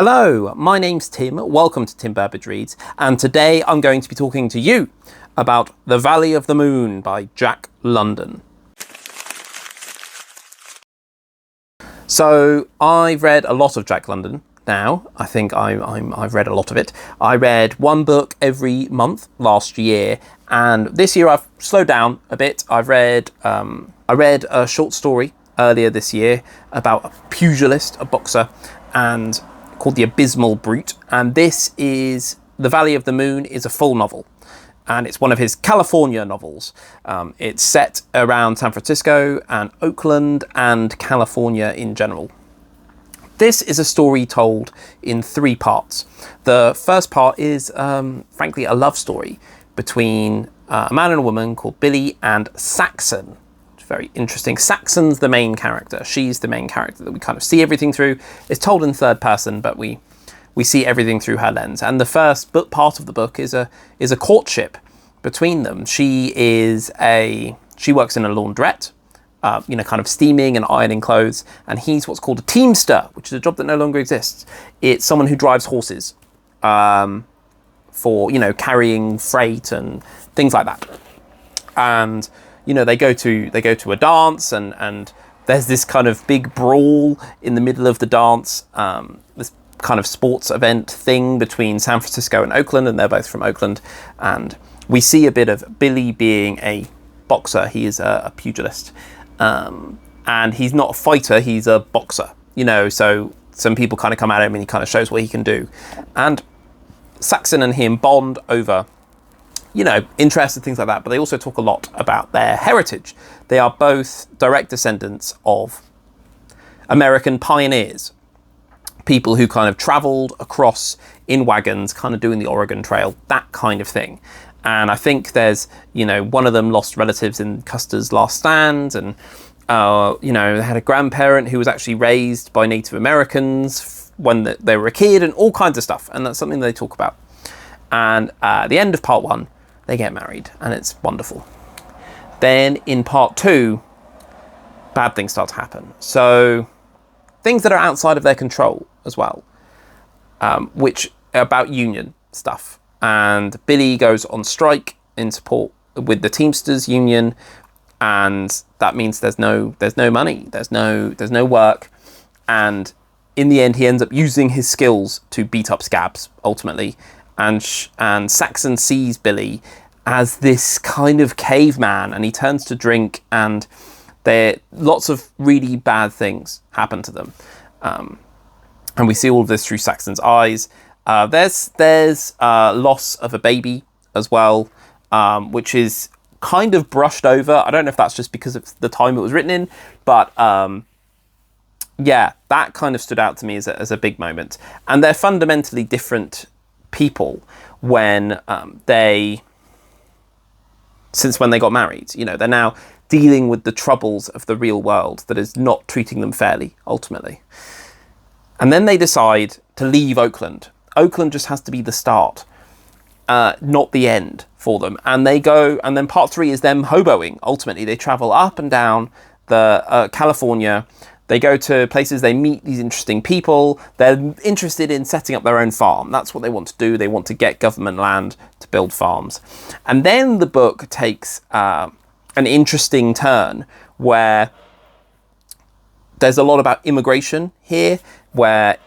Hello, my name's Tim, welcome to Tim Burbage Reads, and today I'm going to be talking to you about The Valley of the Moon by Jack London. So, I've read a lot of Jack London now. I think I've read a lot of it. I read one book every month last year, and this year I've slowed down a bit. I read a short story earlier this year about a pugilist, a boxer, and called The Abysmal Brute, and this is The Valley of the Moon is a full novel, and it's one of his California novels. It's set around San Francisco and Oakland and California in general. This is a story told in three parts. The first part is, frankly, a love story between a man and a woman called Billy and Saxon. Very interesting. Saxon's the main character. She's the main character that we kind of see everything through. It's told in third person, but we see everything through her lens. And the first part of the book is a courtship between them. She works in a laundrette, kind of steaming and ironing clothes, and he's what's called a teamster, which is a job that no longer exists. It's someone who drives horses for carrying freight and things like that. And they go to a dance and there's this kind of big brawl in the middle of the dance, this kind of sports event thing between San Francisco and Oakland, and they're both from Oakland. And we see a bit of Billy being a boxer. He is a pugilist. And he's not a fighter, he's a boxer. So some people kind of come at him and he kind of shows what he can do. And Saxon and him bond over interests and things like that, but they also talk a lot about their heritage. They are both direct descendants of American pioneers, people who kind of travelled across in wagons, kind of doing the Oregon Trail, that kind of thing. And I think there's, one of them lost relatives in Custer's Last Stand, and, they had a grandparent who was actually raised by Native Americans when they were a kid, and all kinds of stuff. And that's something they talk about. And at the end of part one, they get married, and it's wonderful. Then in part two, bad things start to happen. So things that are outside of their control as well, which are about union stuff. And Billy goes on strike in support with the Teamsters Union, and that means there's no money, there's no work, and in the end he ends up using his skills to beat up scabs ultimately. And Saxon sees Billy as this kind of caveman, and he turns to drink, and lots of really bad things happen to them. And we see all of this through Saxon's eyes. There's loss of a baby as well, which is kind of brushed over. I don't know if that's just because of the time it was written in, but that kind of stood out to me as a big moment. And they're fundamentally different people since when they got married. They're now dealing with the troubles of the real world that is not treating them fairly, ultimately. And then they decide to leave Oakland. Oakland just has to be the start, not the end for them. And they go, and then part three is them hoboing. Ultimately, they travel up and down the California. They go to places, they meet these interesting people. They're interested in setting up their own farm. That's what they want to do. They want to get government land to build farms. And then the book takes an interesting turn where there's a lot about immigration here, where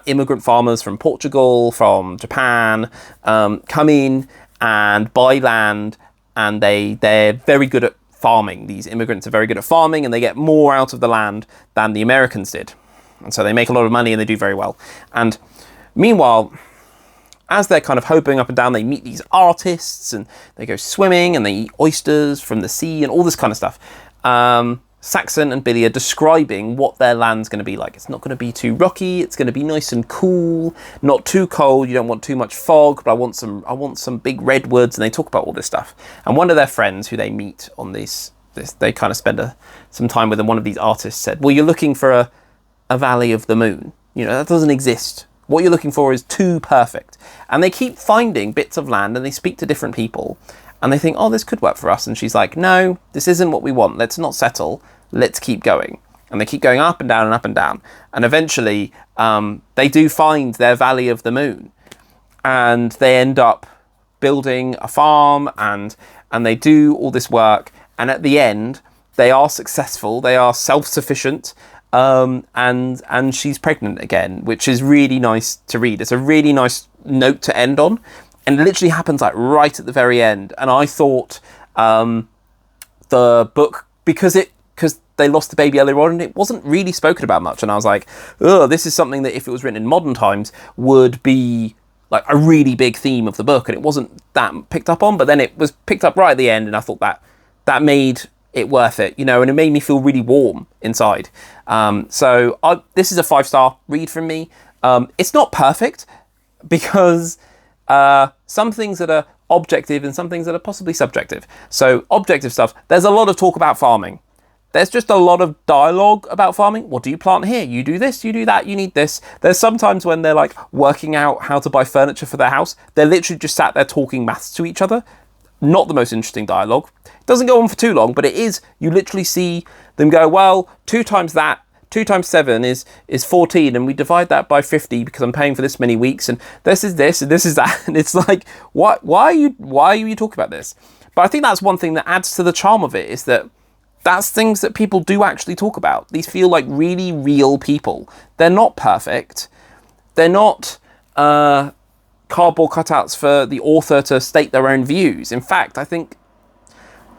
immigrant farmers from Portugal, from Japan, come in and buy land, and they're very good at farming. These immigrants are very good at farming, and they get more out of the land than the Americans did. And so they make a lot of money and they do very well. And meanwhile, as they're kind of hopping up and down, they meet these artists, and they go swimming, and they eat oysters from the sea and all this kind of stuff. Saxon and Billy are describing what their land's going to be like. It's not going to be too rocky. It's going to be nice and cool, not too cold. You don't want too much fog, but I want some big redwoods. And they talk about all this stuff. And one of their friends who they meet on this they kind of spend some time with, and one of these artists said, "Well, you're looking for a valley of the moon. That doesn't exist. What you're looking for is too perfect." And they keep finding bits of land, and they speak to different people, and they think, "Oh, this could work for us." And she's like, "No, this isn't what we want. Let's not settle. Let's keep going." and they keep going up and down and up and down. And eventually they do find their Valley of the Moon, and they end up building a farm, and they do all this work. And at the end, they are successful. They are self-sufficient. And she's pregnant again, which is really nice to read. It's a really nice note to end on. And it literally happens like right at the very end. And I thought the book, because they lost the baby earlier on and it wasn't really spoken about much. And I was like, oh, this is something that if it was written in modern times would be like a really big theme of the book. And it wasn't that picked up on, but then it was picked up right at the end. And I thought that made it worth it, you know, and it made me feel really warm inside. So this is a 5-star read from me. It's not perfect because some things that are objective and some things that are possibly subjective. So objective stuff, there's a lot of talk about farming. There's just a lot of dialogue about farming. What do you plant here? You do this, you do that, you need this. There's sometimes when they're like working out how to buy furniture for their house, they're literally just sat there talking maths to each other. Not the most interesting dialogue. It doesn't go on for too long, but it is, you literally see them go, well, 2 times that, 2 times 7 is 14, and we divide that by 50 because I'm paying for this many weeks, and this is this, and this is that. And it's like, why are you talking about this? But I think that's one thing that adds to the charm of it, is that that's things that people do actually talk about. These feel like really real people. They're not perfect. They're not cardboard cutouts for the author to state their own views. In fact, I think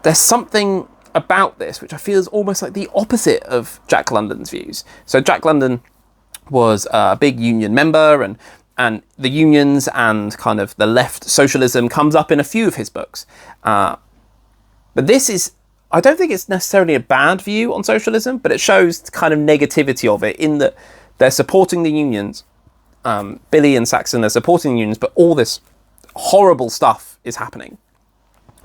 there's something about this which I feel is almost like the opposite of Jack London's views. So Jack London was a big union member, and the unions and kind of the left socialism comes up in a few of his books. But this is, I don't think it's necessarily a bad view on socialism, but it shows the kind of negativity of it in that they're supporting the unions. Billy and Saxon are supporting the unions, but all this horrible stuff is happening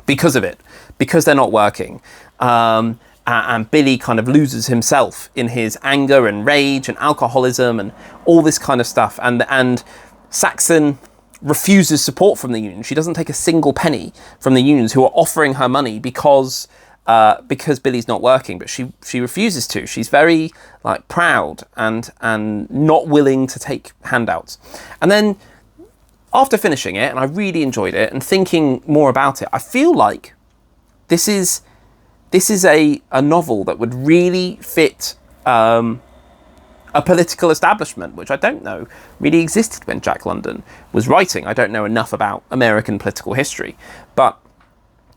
because of it, because they're not working. And Billy kind of loses himself in his anger and rage and alcoholism and all this kind of stuff. And Saxon refuses support from the union. She doesn't take a single penny from the unions, who are offering her money because Billy's not working, but she refuses to. She's very like proud and not willing to take handouts. And then after finishing it, and I really enjoyed it, and thinking more about it, I feel like this is a novel that would really fit a political establishment, which I don't know really existed when Jack London was writing. I don't know enough about American political history, but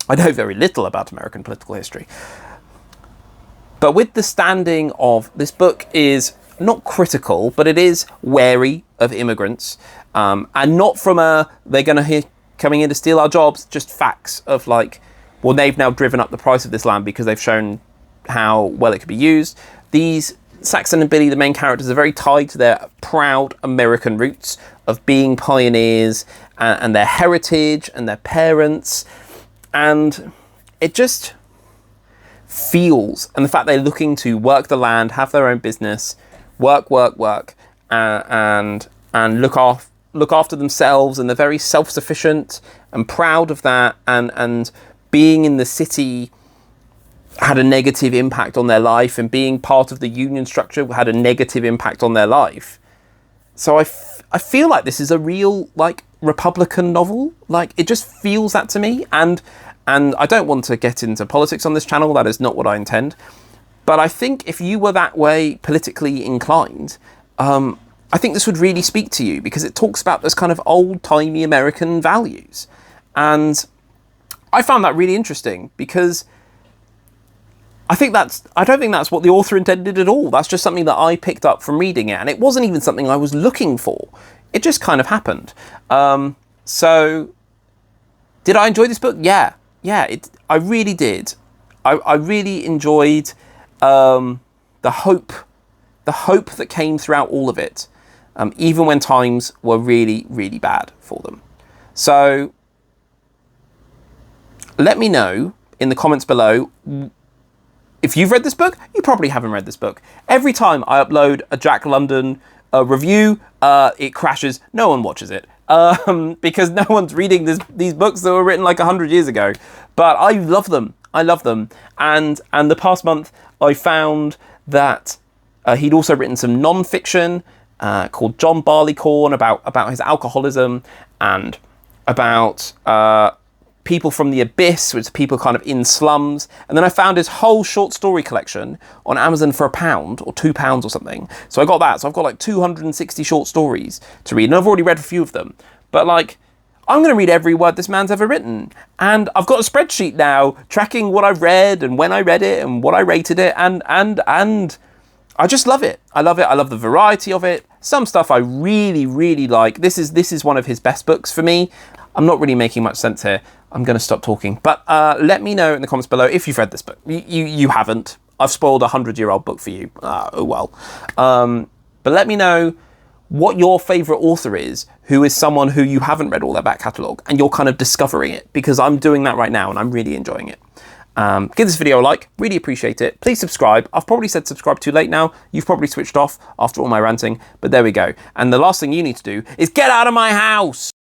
I know very little about American political history. But with the standing of this book is not critical, but it is wary of immigrants, and not from they're going to coming in to steal our jobs, just facts of like, well, they've now driven up the price of this land because they've shown how well it could be used. These Saxon and Billy, the main characters, are very tied to their proud American roots of being pioneers and their heritage and their parents. And it just feels, and the fact they're looking to work the land, have their own business, work, and look after themselves, and they're very self-sufficient and proud of that, and being in the city had a negative impact on their life, and being part of the union structure had a negative impact on their life. So I feel like this is a real like Republican novel. Like, it just feels that to me, and I don't want to get into politics on this channel. That is not what I intend. But I think if you were that way politically inclined, I think this would really speak to you, because it talks about those kind of old-timey American values. And I found that really interesting, because I don't think that's what the author intended at all. That's just something that I picked up from reading it, and it wasn't even something I was looking for. It just kind of happened. So did I enjoy this book? Yeah, I really did. I really enjoyed the hope that came throughout all of it, even when times were really, really bad for them. So let me know in the comments below if you've read this book. You probably haven't read this book. Every time I upload a Jack London review, it crashes. No one watches it. Because no one's reading these books that were written like 100 years ago. But I love them. And the past month I found that He'd also written some non-fiction called John Barleycorn about his alcoholism and about people from the abyss, which are people kind of in slums. And then I found his whole short story collection on Amazon for £1 or £2 or something. So I got that. So I've got like 260 short stories to read, and I've already read a few of them. But like, I'm going to read every word this man's ever written. And I've got a spreadsheet now tracking what I've read and when I read it and what I rated it. And I just love it. I love it. I love the variety of it. Some stuff I really, really like. This is one of his best books for me. I'm not really making much sense here. I'm going to stop talking. But let me know in the comments below if you've read this book. You haven't. I've spoiled a 100-year-old book for you. Oh well. But let me know what your favourite author is, who is someone who you haven't read all their back catalogue, and you're kind of discovering it, because I'm doing that right now and I'm really enjoying it. Give this video a like, really appreciate it. Please subscribe. I've probably said subscribe too late now. You've probably switched off after all my ranting, but there we go. And the last thing you need to do is get out of my house.